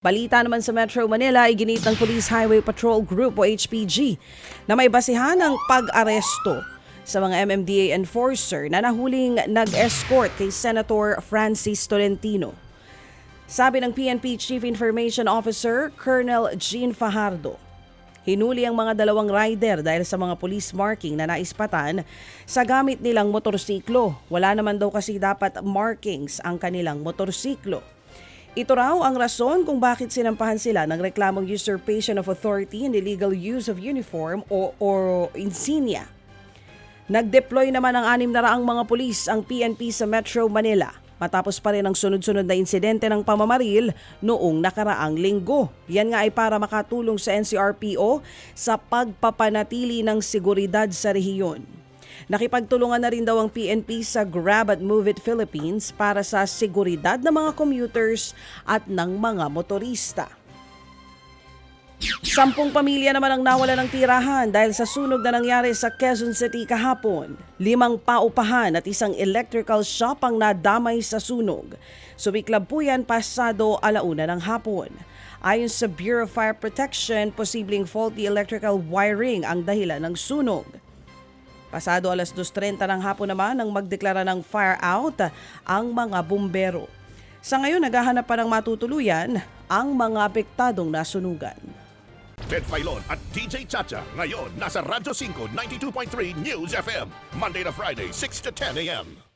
Balita naman sa Metro Manila, iginit ng Police Highway Patrol Group o HPG na may basihan ng pag-aresto sa mga MMDA enforcer na nahuling nag-escort kay Senator Francis Tolentino. Sabi ng PNP Chief Information Officer Colonel Jean Fajardo, hinuli ang mga dalawang rider dahil sa mga police marking na naispatan sa gamit nilang motorsiklo. Wala naman daw kasi dapat markings ang kanilang motorsiklo. Ito raw ang rason kung bakit sinampahan sila ng reklamong usurpation of authority and illegal use of uniform o insignia. Nag-deploy naman ng 600 mga pulis ang PNP sa Metro Manila matapos pa rin ang sunod-sunod na insidente ng pamamaril noong nakaraang linggo. Yan nga ay para makatulong sa NCRPO sa pagpapanatili ng seguridad sa rehiyon. Nakipagtulungan na rin daw ang PNP sa Grab at Move It Philippines para sa seguridad ng mga commuters at ng mga motorista. 10 pamilya naman ang nawala ng tirahan dahil sa sunog na nangyari sa Quezon City kahapon. 5 paupahan at isang electrical shop ang nadamay sa sunog. Sumiklab po yan pasado 1:00 ng hapon. Ayon sa Bureau of Fire Protection, posibleng faulty electrical wiring ang dahilan ng sunog. Pasado 2:30 ng hapon naman nang magdeklara ng fire out ang mga bumbero. Sa ngayon, naghahanap pa ng matutuluyan ang mga apektadong nasunugan. Ted Filon at DJ Chacha ngayon nasa Radyo 5 92.3 News FM Monday to Friday 6 to 10 a.m.